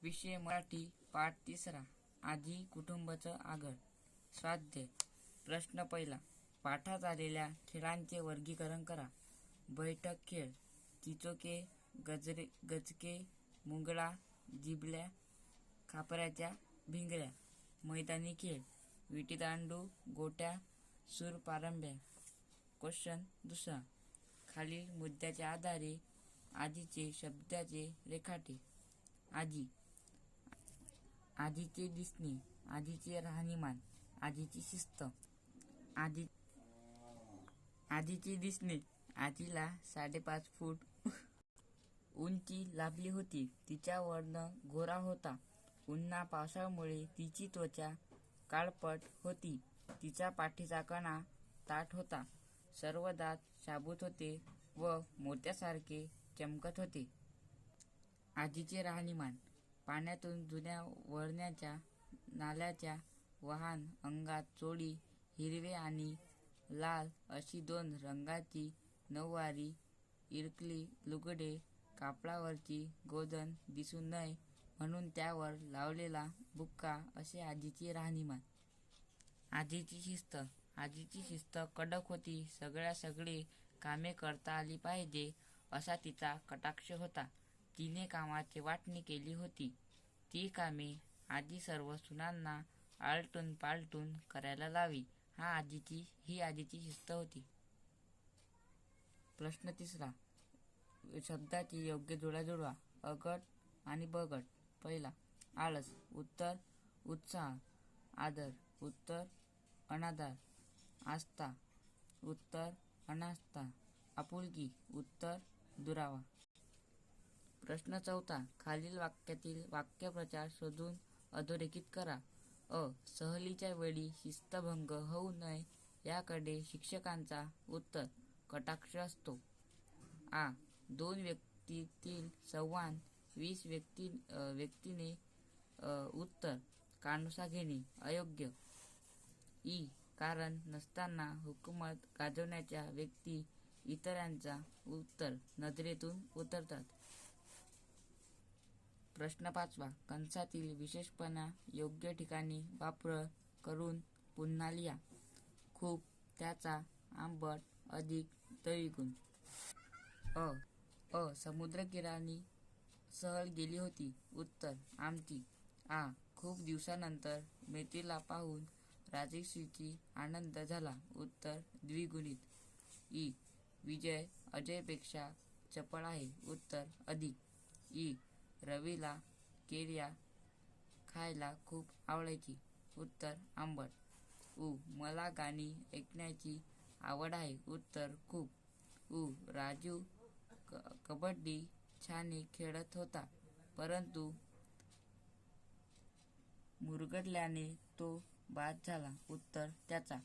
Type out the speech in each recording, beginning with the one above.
विषय मराठी पाठ 3. आधी कुटुंबाचं आगळ. स्वाध्याय. प्रश्न पहिला. पाठात आलेल्या खेळांचे वर्गीकरण करा. बैठक खेळ, चिचोके, गचके, मुंगळा, जिबल्या, खापऱ्याच्या भिंगऱ्या. मैदानी खेळ, विटीदांडू, गोट्या, सूरपारंब्या. क्वेश्चन दुसरा. खालील मुद्द्याच्या आधारे आधीचे शब्दाचे रेखाटे. आधी. आधीचे दिसणे, आधीचे राहणीमान, आधीची शिस्त. आधीचे दिसणे. आधीला 5.5 फूट उंची लाभली होती. तिचा वर्ण गोरा होता. उन्हा पावसामुळे तिची त्वचा काळपट होती. तिचा पाठीचा कणा ताठ होता. सर्व दात शाबूत होते व मोत्यासारखे चमकत होते. आधीचे राहणीमान. पाण्यातून जुन्या वळणाच्या नाल्याच्या वहाण, अंगात चोळी, हिरवे आणि लाल अशी 2 रंगाची नऊवारी, इरकली लुगडे, कापडावरची गोधन दिसू नये म्हणून त्यावर लावलेला बुक्का असे आधीचे राहणीमान. आधीची शिस्त. आधीची शिस्त कडक होती. सगळी कामे करता आली पाहिजे असा तिचा कटाक्ष होता. तिने कामाची वाटणी केली होती. ती कामे आधी सर्व सुनांना आलटून पालटून करायला लावी. ही आधीची शिस्त होती. प्रश्न तिसरा. शब्दाची योग्य जोड्या जुळवा. अगट आणि बगट. पहिला. आळस. उत्तर उत्साह. आदर. उत्तर अनादर. आस्था. उत्तर अनास्था. आपुलकी. उत्तर दुरावा. प्रश्न चौथा. खालील वाक्यातील वाक्यप्रचार शोधून अधोरेखित करा. अ. सहलीच्या वेळी शिस्तभंग होऊ नये याकडे शिक्षकांचा उत्तर कटाक्ष असतो. आ. 2 व्यक्तीतील संवाद 20 व्यक्तीने उत्तर कानोसा घेणे अयोग्य. इ. कारण नसताना हुकूमत गाजवणाऱ्या व्यक्ती इतरांच्या उत्तर नजरेतून उतरतात. प्रश्न 5. कंसातील विशेषणपणा योग्य ठिकाणी वापर करून पुन्हा लिहा. खूप, त्याचा, आंबट, अधिक, तळीगुण. अ. समुद्रकिनारी सहल गेली होती. उत्तर आमची. आ. खूप दिवसानंतर मैत्रीला पाहून राजश्रीची आनंद झाला. उत्तर द्विगुणित. इ. विजय अजयपेक्षा चपळ आहे. उत्तर अधिक. इ. रवीला केळ्या खायला खूप आवडायची. उत्तर आंबट. उ. मला गाणी ऐकण्याची आवड आहे. उत्तर खूप. उ. राजू कबड्डी छान खेळत होता, परंतु मुरगळल्याने तो बाद झाला. उत्तर त्याचा.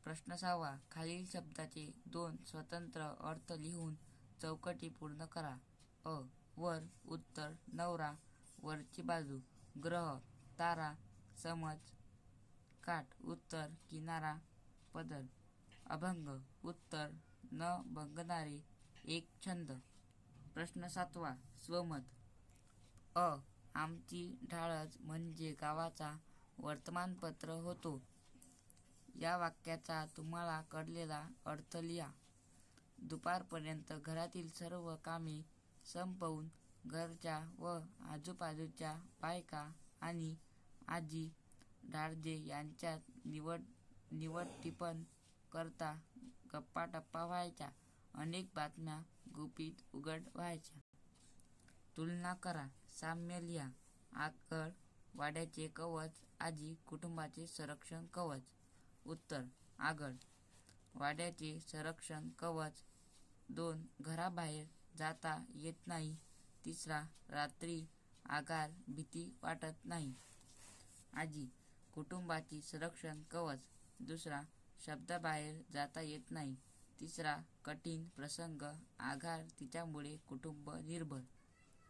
प्रश्न 6. खालील शब्दाचे 2 स्वतंत्र अर्थ लिहून चौकटी पूर्ण करा. अ. वर. उत्तर नवरा, वरची बाजू. ग्रह, तारा, समज, काठ. उत्तर किनारा, पदर. अभंग. उत्तर न भंगणारे एक छंद. प्रश्न 7. स्वमत. अ. आमची ढाळच म्हणजे गावाचा वर्तमानपत्र होतो. या वाक्याचा तुम्हाला कळलेला अर्थ लिहा. दुपारपर्यंत घरातील सर्व कामे संपवून घरच्या व आजूबाजूच्या बायका आणि आजी ढाळजे यांच्यात निवडटिपण करता गप्पाटप्पा व्हायच्या. अनेक बातम्या गुपित उघड व्हायच्या. तुलना करा. साम्य लिहा. आगळ वाड्याचे कवच, आजी कुटुंबाचे संरक्षण कवच. उत्तर आगळ वाड्याचे संरक्षण कवच. 2. घराबाहेर जाता येत नाही. 3. रात्री आगार भीती वाटत नाही. आजी कुटुंबाची संरक्षण कवच. 2. शब्दाबाहेर जाता येत नाही. 3. कठीण प्रसंग आगार तिच्यामुळे कुटुंब निर्भर.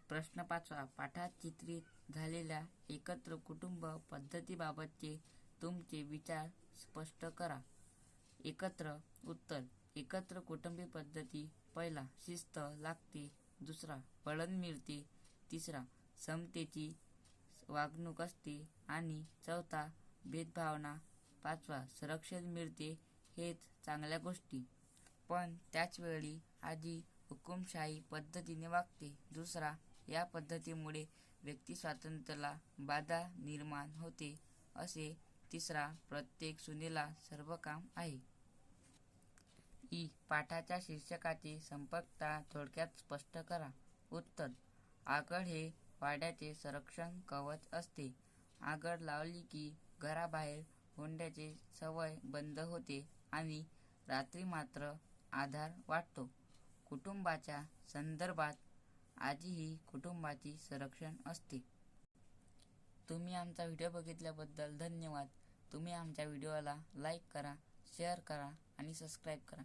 प्रश्न 5. पाठात चित्रित झालेल्या एकत्र कुटुंब पद्धतीबाबतचे तुमचे विचार स्पष्ट करा. एकत्र. उत्तर एकत्र कुटुंब पद्धती. पहिला. शिस्त लागते. 2. वळण मिळते. 3. समतेची वागणूक असते. आणि चौथा भेदभावना. पाचवा संरक्षण मिळते. हेच चांगल्या गोष्टी. पण त्याचवेळी आजी हुकुमशाही पद्धतीने वागते. दुसरा, या पद्धतीमुळे व्यक्ती स्वातंत्र्याला बाधा निर्माण होते. असे. तिसरा, प्रत्येक सुनेला सर्व काम आहे. पाठाच्या शीर्षकाची संपकता थोडक्यात स्पष्ट करा. उत्तर: आगळ हे वाड्याचे संरक्षण कवच असते. आगळ लावली की घराबाहेर हुंड्याची सवय बंद होते आणि रात्री मात्र आधार वाटतो. कुटुंबाच्या संदर्भात आजी ही कुटुंबाची संरक्षण असते. तुम्ही आमचा व्हिडिओ बघितल्याबद्दल धन्यवाद. तुम्ही आमच्या व्हिडिओला लाईक करा, शेअर करा आणि सबस्क्राईब करा.